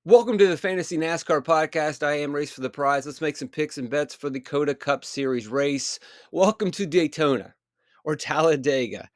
Welcome to the Fantasy NASCAR podcast. I am Race for the Prize. Let's make some picks and bets for the COTA Cup Series race. Welcome to Daytona or Talladega.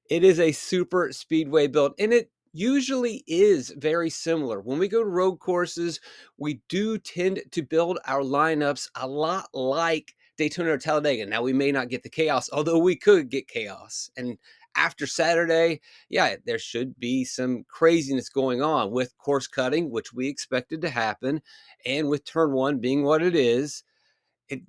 It is a super speedway build, and it usually is very similar. When we go to road courses, we do tend to build our lineups a lot like Daytona or Talladega. Now, we may not get the chaos, although we could get chaos. And after Saturday, yeah, there should be some craziness going on with course cutting, which we expected to happen. And with turn one being what it is,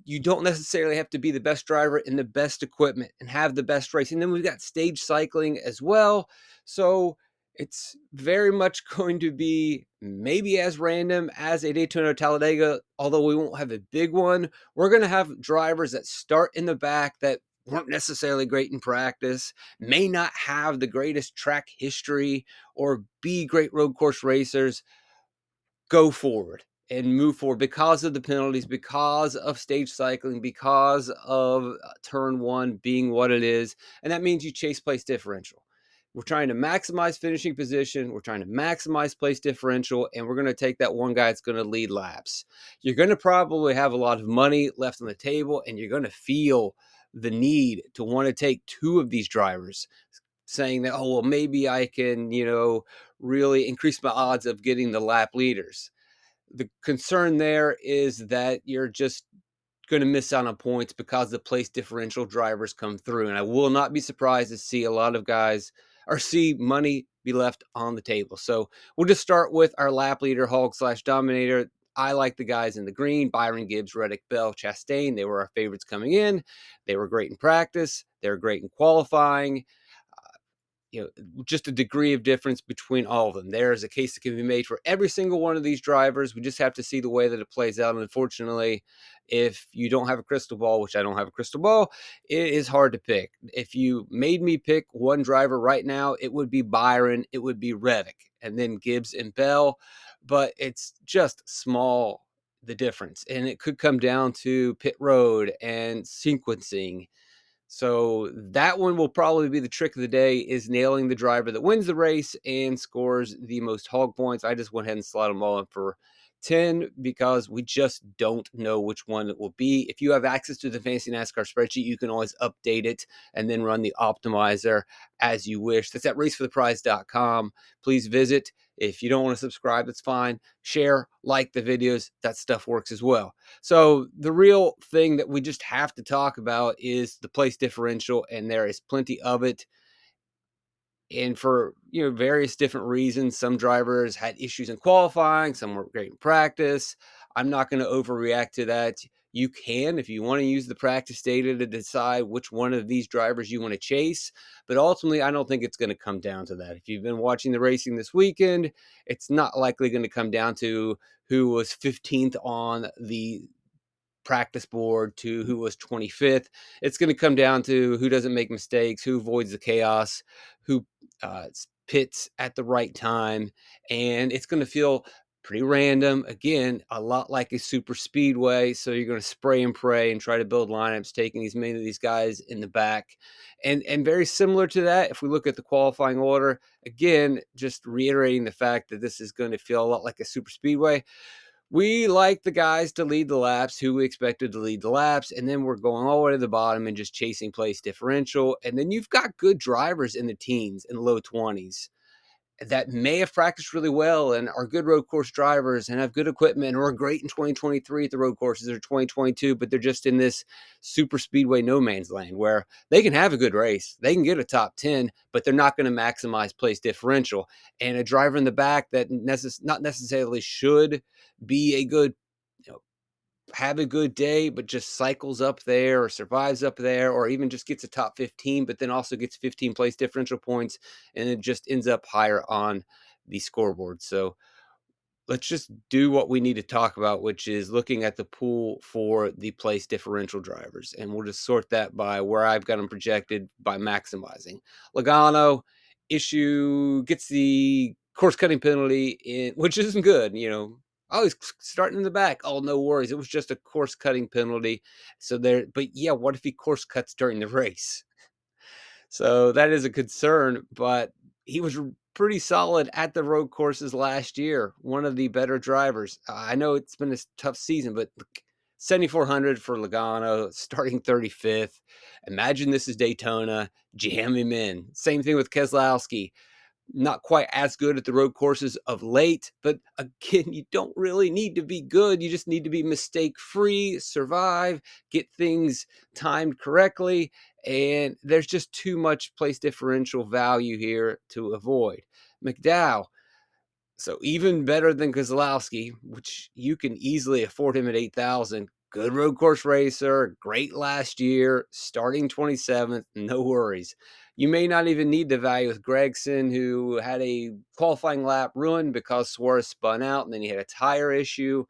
you don't necessarily have to be the best driver in the best equipment and have the best race. And then we've got stage cycling as well. So it's very much going to be maybe as random as a Daytona or Talladega, although we won't have a big one. We're going to have drivers that start in the back that weren't necessarily great in practice, may not have the greatest track history or be great road course racers, go forward and move forward because of the penalties, because of stage cycling, because of turn one being what it is. And that means you chase place differential. We're trying to maximize finishing position. We're trying to maximize place differential, and we're going to take that one guy that's going to lead laps. You're going to probably have a lot of money left on the table, and you're going to feel the need to want to take two of these drivers, saying that, oh, well, maybe I can, really increase my odds of getting the lap leaders. The concern there is that you're just going to miss out on points because the place differential drivers come through. And I will not be surprised to see a lot of guys or see money be left on the table. So we'll just start with our lap leader, hog/dominator. I like the guys in the green: Byron, Gibbs, Reddick, Bell, Chastain. They were our favorites coming in. They were great in practice. They were great in qualifying. Just a degree of difference between all of them. There is a case that can be made for every single one of these drivers. We just have to see the way that it plays out. And unfortunately, if you don't have a crystal ball, which I don't have a crystal ball, it is hard to pick. If you made me pick one driver right now, it would be Byron, it would be Reddick, and then Gibbs and Bell. But it's just small, the difference. And it could come down to pit road and sequencing. So that one will probably be the trick of the day, is nailing the driver that wins the race and scores the most hog points. I just went ahead and slot them all in for 10 because we just don't know which one it will be. If you have access to the Fantasy NASCAR spreadsheet, you can always update it and then run the optimizer as you wish. That's at racefortheprize.com. Please visit. If you don't want to subscribe, that's fine. Share, like the videos. That stuff works as well. So the real thing that we just have to talk about is the place differential, and there is plenty of it. And for various different reasons, some drivers had issues in qualifying, some were great in practice. I'm not going to overreact to that. You can, if you want to use the practice data to decide which one of these drivers you want to chase. But ultimately, I don't think it's going to come down to that. If you've been watching the racing this weekend, it's not likely going to come down to who was 15th on the practice board to who was 25th. It's going to come down to who doesn't make mistakes, who avoids the chaos, who pits at the right time. And it's going to feel pretty random. Again, a lot like a super speedway. So you're going to spray and pray and try to build lineups, taking as many of these guys in the back. And very similar to that, if we look at the qualifying order, again, just reiterating the fact that this is going to feel a lot like a super speedway. We like the guys to lead the laps who we expected to lead the laps, and then we're going all the way to the bottom and just chasing place differential. And then you've got good drivers in the teens and low 20s that may have practiced really well and are good road course drivers and have good equipment or are great in 2023 at the road courses or 2022, but they're just in this super speedway no man's land where they can have a good race. They can get a top 10, but they're not going to maximize place differential. And a driver in the back that not necessarily should be a good, have a good day, but just cycles up there or survives up there, or even just gets a top 15, but then also gets 15 place differential points, and it just ends up higher on the scoreboard. So let's just do what we need to talk about, which is looking at the pool for the place differential drivers. And we'll just sort that by where I've got them projected by maximizing. Logano gets the course cutting penalty in, which isn't good, Oh, he's starting in the back. Oh, no worries. It was just a course cutting penalty. But yeah, what if he course cuts during the race? So that is a concern, but he was pretty solid at the road courses last year. One of the better drivers. I know it's been a tough season, but 7,400 for Logano, starting 35th. Imagine this is Daytona. Jam him in. Same thing with Keselowski. Not quite as good at the road courses of late, but again, you don't really need to be good. You just need to be mistake-free, survive, get things timed correctly, and there's just too much place differential value here to avoid. McDowell, so even better than Kozlowski, which you can easily afford him at 8,000. Good road course racer, great last year, starting 27th, no worries. You may not even need the value with Gregson, who had a qualifying lap ruined because Suarez spun out and then he had a tire issue.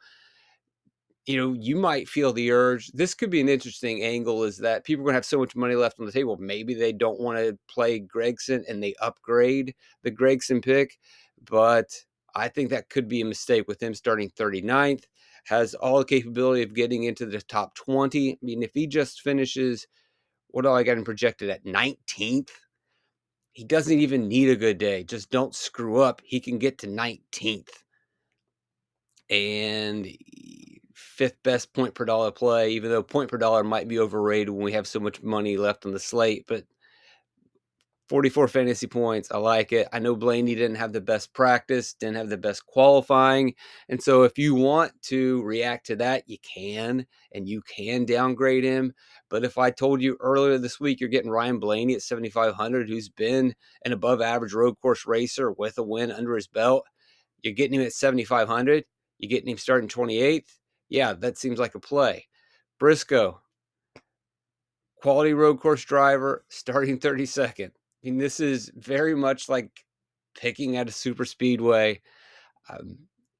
You might feel the urge. This could be an interesting angle, is that people are going to have so much money left on the table. Maybe they don't want to play Gregson and they upgrade the Gregson pick, but I think that could be a mistake with him starting 39th. Has all the capability of getting into the top 20. I mean, if he just finishes, what do I got him projected at, 19th? He doesn't even need a good day. Just don't screw up. He can get to 19th. And fifth best point per dollar play, even though point per dollar might be overrated when we have so much money left on the slate. But 44 fantasy points, I like it. I know Blaney didn't have the best practice, didn't have the best qualifying. And so if you want to react to that, you can, and you can downgrade him. But if I told you earlier this week you're getting Ryan Blaney at 7,500, who's been an above average road course racer with a win under his belt, you're getting him at 7,500, you're getting him starting 28th. Yeah, that seems like a play. Briscoe, quality road course driver, starting 32nd. I mean, this is very much like picking at a super speedway. Um,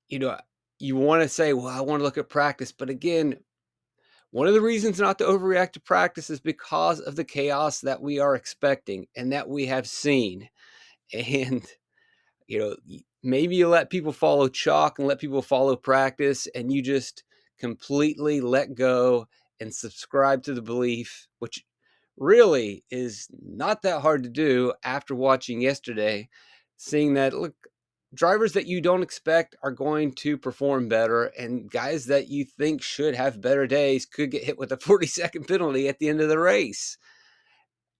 you know, you want to say, well, I want to look at practice. But again, one of the reasons not to overreact to practice is because of the chaos that we are expecting and that we have seen. And maybe you let people follow chalk and let people follow practice, and you just completely let go and subscribe to the belief, which really is not that hard to do after watching yesterday, seeing that, look, drivers that you don't expect are going to perform better, and guys that you think should have better days could get hit with a 40-second penalty at the end of the race.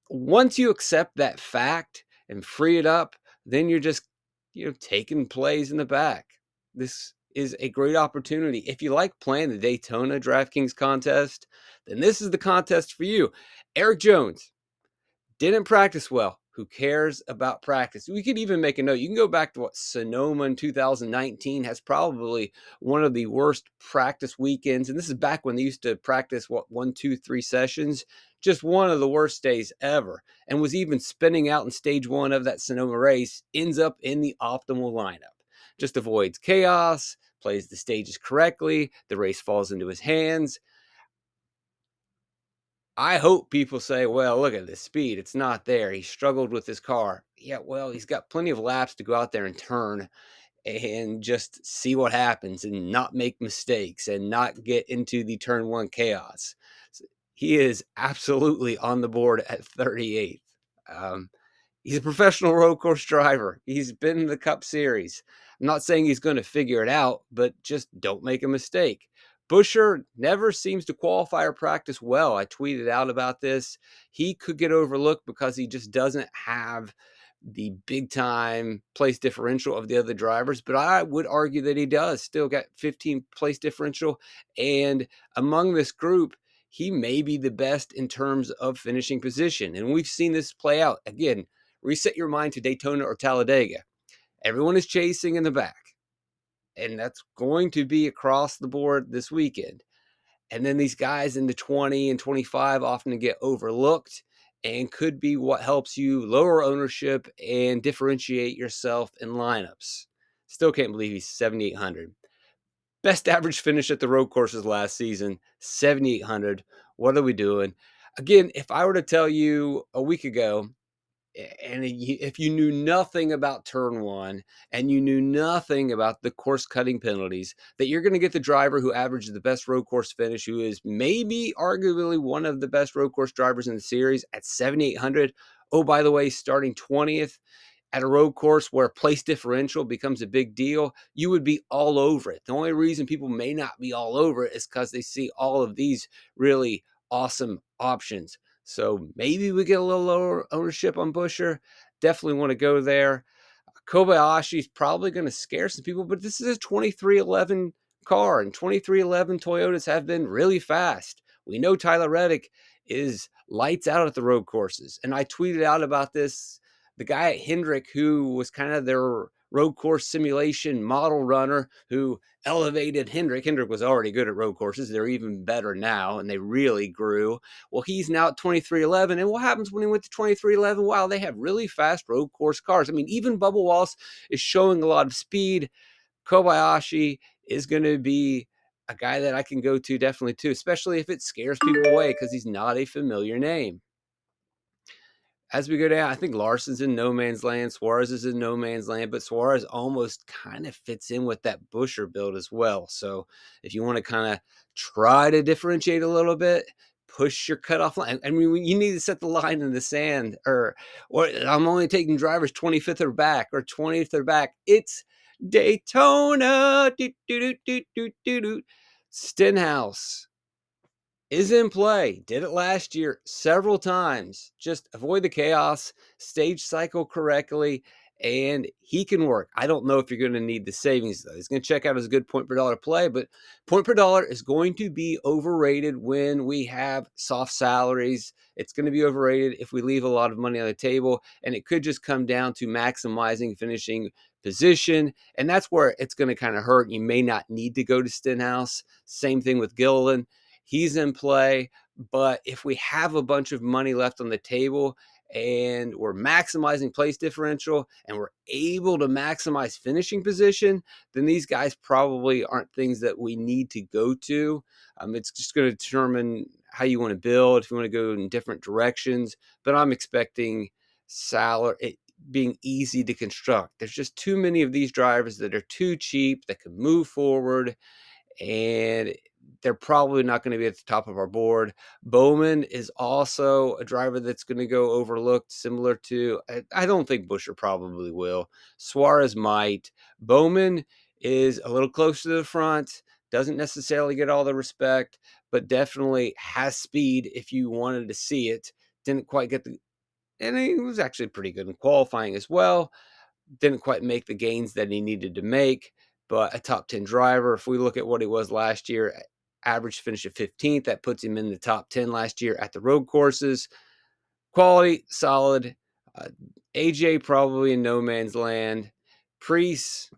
Once you accept that fact and free it up, then you're just, taking plays in the back. This is a great opportunity. If you like playing the Daytona DraftKings contest, then this is the contest for you. Eric Jones didn't practice well. Who cares about practice? We could even make a note. You can go back to what Sonoma in 2019 has probably one of the worst practice weekends. And this is back when they used to practice, 1, 2, 3 sessions, just one of the worst days ever. And was even spinning out in stage 1 of that Sonoma race, ends up in the optimal lineup. Just avoids chaos, plays the stages correctly. The race falls into his hands. I hope people say, well, look at the speed. It's not there. He struggled with his car. Yeah, well, he's got plenty of laps to go out there and turn and just see what happens and not make mistakes and not get into the turn 1 chaos. So he is absolutely on the board at 38th. He's a professional road course driver. He's been in the Cup Series. I'm not saying he's going to figure it out, but just don't make a mistake. Buescher never seems to qualify or practice well. I tweeted out about this. He could get overlooked because he just doesn't have the big time place differential of the other drivers, but I would argue that he does still got 15 place differential. And among this group, he may be the best in terms of finishing position. And we've seen this play out. Again, reset your mind to Daytona or Talladega. Everyone is chasing in the back. And that's going to be across the board this weekend. And then these guys in the 20 and 25 often get overlooked and could be what helps you lower ownership and differentiate yourself in lineups. Still can't believe he's 7,800. Best average finish at the road courses last season, 7,800. What are we doing? Again, if I were to tell you a week ago, and if you knew nothing about turn 1 and you knew nothing about the course cutting penalties, that you're going to get the driver who averages the best road course finish, who is maybe arguably one of the best road course drivers in the series at 7,800. Oh, by the way, starting 20th. at a road course where place differential becomes a big deal, you would be all over it. The only reason people may not be all over it is because they see all of these really awesome options. So maybe we get a little lower ownership on Busher. Definitely want to go there. Kobayashi's probably going to scare some people, but this is a 2311 car, and 2311 Toyotas have been really fast. We know Tyler Reddick is lights out at the road courses, and I tweeted out about this. The guy at Hendrick, who was kind of their road course simulation model runner, who elevated Hendrick. Hendrick was already good at road courses. They're even better now, and they really grew. Well, he's now at 2311. And what happens when he went to 2311? Wow, they have really fast road course cars. I mean, even Bubba Wallace is showing a lot of speed. Kobayashi is going to be a guy that I can go to definitely too, especially if it scares people away because he's not a familiar name. As we go down, I think Larson's in no man's land. Suarez is in no man's land, but Suarez almost kind of fits in with that Busher build as well. So if you want to kind of try to differentiate a little bit, push your cutoff line. I mean, you need to set the line in the sand, or I'm only taking drivers 25th or back or 20th or back. It's Daytona. Stenhouse is in play. Did it last year several times. Just avoid the chaos, stage cycle correctly, and he can work. I don't know if you're going to need the savings, though. He's going to check out as a good point per dollar play, but point per dollar is going to be overrated when we have soft salaries. It's going to be overrated if we leave a lot of money on the table, and it could just come down to maximizing finishing position, and that's where it's going to kind of hurt. You may not need to go to Stenhouse. Same thing with Gilliland. He's in play, but if we have a bunch of money left on the table and we're maximizing place differential and we're able to maximize finishing position, then these guys probably aren't things that we need to go to. It's just going to determine how you want to build, if you want to go in different directions, but I'm expecting it being easy to construct. There's just too many of these drivers that are too cheap, that can move forward, and they're probably not going to be at the top of our board. Bowman is also a driver that's going to go overlooked, similar to, I don't think Busher probably will. Suarez might. Bowman is a little closer to the front, doesn't necessarily get all the respect, but definitely has speed if you wanted to see it. Didn't quite get and he was actually pretty good in qualifying as well. Didn't quite make the gains that he needed to make, but a top 10 driver. If we look at what he was last year, average finish of 15th, that puts him in the top 10 last year at the road courses. Quality, solid. AJ probably in no man's land. Priest,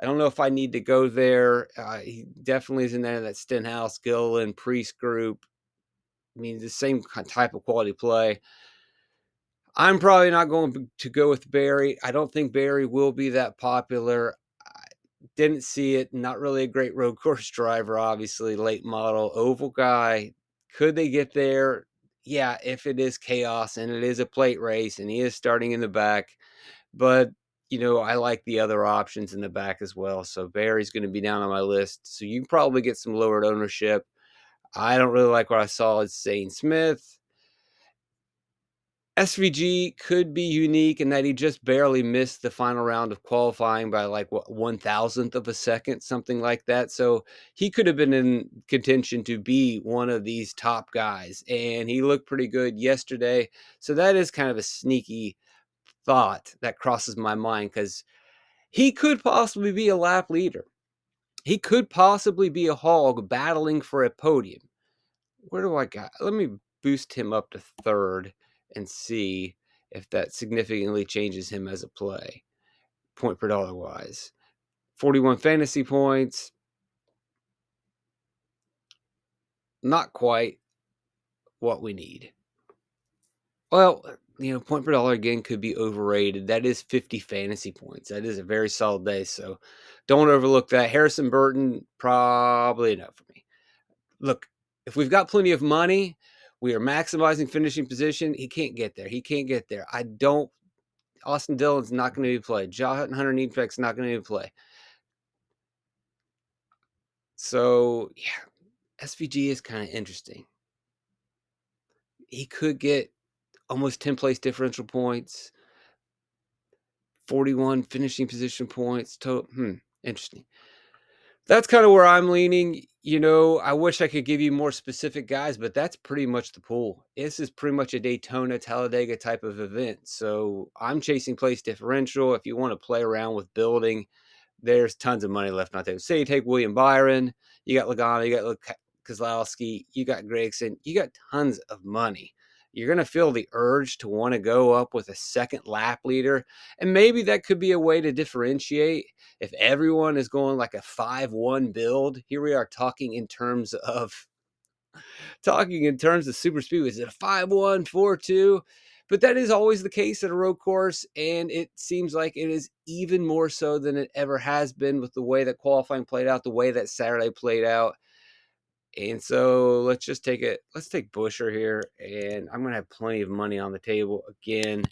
I don't know if I need to go there. He definitely is in there, that Stenhouse, Gilliland, Priest group. I mean, the same type of quality play. I'm probably not going to go with Barry. I don't think Barry will be that popular. I didn't see it. Not really a great road course driver, obviously. Late model, oval guy. Could they get there? Yeah, if it is chaos and it is a plate race and he is starting in the back. But, I like the other options in the back as well. So Barry's going to be down on my list. So you can probably get some lowered ownership. I don't really like what I saw at Zane Smith. SVG could be unique in that he just barely missed the final round of qualifying by like 1,000th of a second, something like that. So he could have been in contention to be one of these top guys, and he looked pretty good yesterday. So that is kind of a sneaky thought that crosses my mind, because he could possibly be a lap leader. He could possibly be a hog battling for a podium. Where do I got? Let me boost him up to third and see if that significantly changes him as a play, point per dollar wise. 41 fantasy points. Not quite what we need. Well, point per dollar again could be overrated. That is 50 fantasy points. That is a very solid day. So don't overlook that. Harrison Burton, probably enough for me. Look, if we've got plenty of money, we are maximizing finishing position. He can't get there. Austin Dillon's not going to be played. Jonathan Hunter Needpeck's not going to be played. So, yeah, SVG is kind of interesting. He could get almost 10 place differential points. 41 finishing position points. Interesting. That's kind of where I'm leaning. I wish I could give you more specific guys, but that's pretty much the pool. This is pretty much a Daytona, Talladega type of event. So I'm chasing place differential. If you want to play around with building, there's tons of money left out there. Say you take William Byron, you got Logano, you got Kozlowski, you got Gregson, you got tons of money. You're going to feel the urge to want to go up with a second lap leader. And maybe that could be a way to differentiate. If everyone is going like a 5-1 build, here we are talking in terms of super speed. Is it a 5-1, 4-2? But that is always the case at a road course, and it seems like it is even more so than it ever has been with the way that qualifying played out, the way that Saturday played out. And so let's take Busher here, and I'm going to have plenty of money on the table again.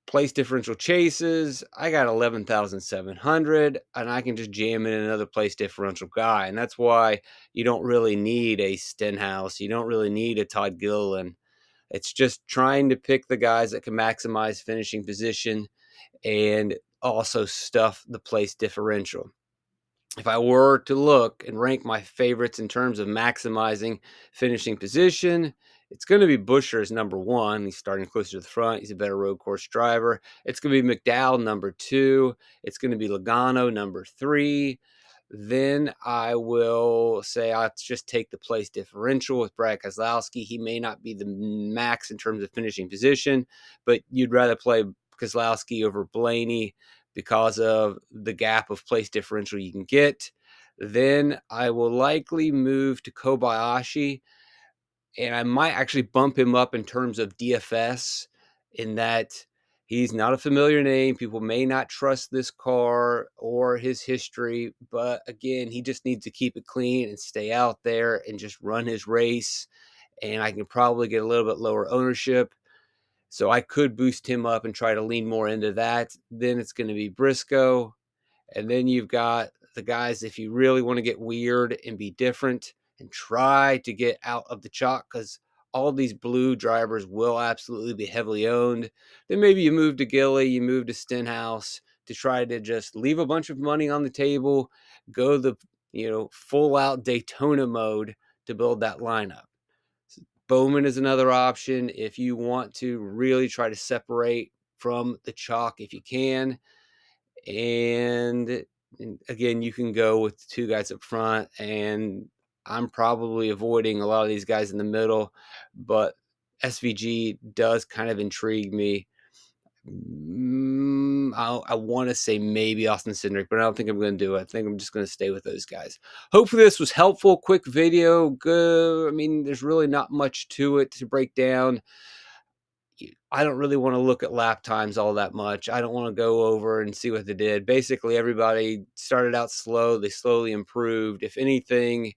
Place differential chases, I got 11,700, and I can just jam in another place differential guy. And that's why you don't really need a Stenhouse. You don't really need a Todd Gilliland. It's just trying to pick the guys that can maximize finishing position and also stuff the place differential. If I were to look and rank my favorites in terms of maximizing finishing position, it's going to be Busher as number one. He's starting closer to the front. He's a better road course driver. It's going to be McDowell number two. It's going to be Logano number three. Then I will say I'll just take the place differential with Brad Keselowski. He may not be the max in terms of finishing position, but you'd rather play Keselowski over Blaney because of the gap of place differential you can get. Then I will likely move to Kobayashi, and I might actually bump him up in terms of DFS in that he's not a familiar name. People may not trust this car or his history, but again, he just needs to keep it clean and stay out there and just run his race. And I can probably get a little bit lower ownership. So I could boost him up and try to lean more into that. Then it's going to be Briscoe. And then you've got the guys, if you really want to get weird and be different and try to get out of the chalk, because all these blue drivers will absolutely be heavily owned. Then maybe you move to Gilly, you move to Stenhouse to try to just leave a bunch of money on the table, go the full out Daytona mode to build that lineup. Bowman is another option if you want to really try to separate from the chalk if you can. And again, you can go with the two guys up front, and I'm probably avoiding a lot of these guys in the middle, but SVG does kind of intrigue me. I want to say maybe Austin Cindric, but I don't think I'm going to do it. I think I'm just going to stay with those guys. Hopefully this was helpful. Quick video. Good. I mean, there's really not much to it to break down. I don't really want to look at lap times all that much. I don't want to go over and see what they did. Basically, everybody started out slow. They slowly improved. If anything,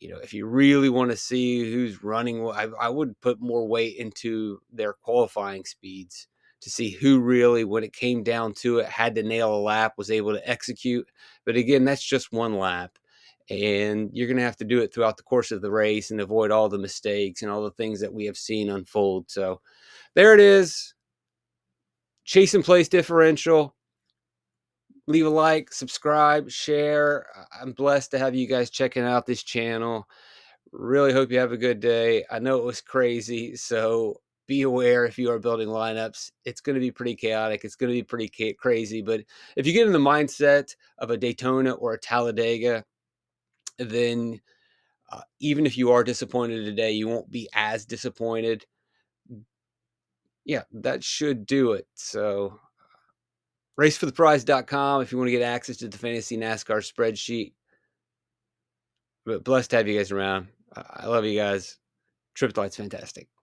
if you really want to see who's running, I would put more weight into their qualifying speeds to see who really, when it came down to it, had to nail a lap, was able to execute. But again, that's just one lap. And you're going to have to do it throughout the course of the race and avoid all the mistakes and all the things that we have seen unfold. So there it is. Chase and place differential. Leave a like, subscribe, share. I'm blessed to have you guys checking out this channel. Really hope you have a good day. I know it was crazy, so be aware if you are building lineups. It's going to be pretty chaotic. It's going to be pretty crazy. But if you get in the mindset of a Daytona or a Talladega, then even if you are disappointed today, you won't be as disappointed. Yeah, that should do it. So racefortheprize.com if you want to get access to the fantasy NASCAR spreadsheet. But blessed to have you guys around. I love you guys. Trip Light's fantastic.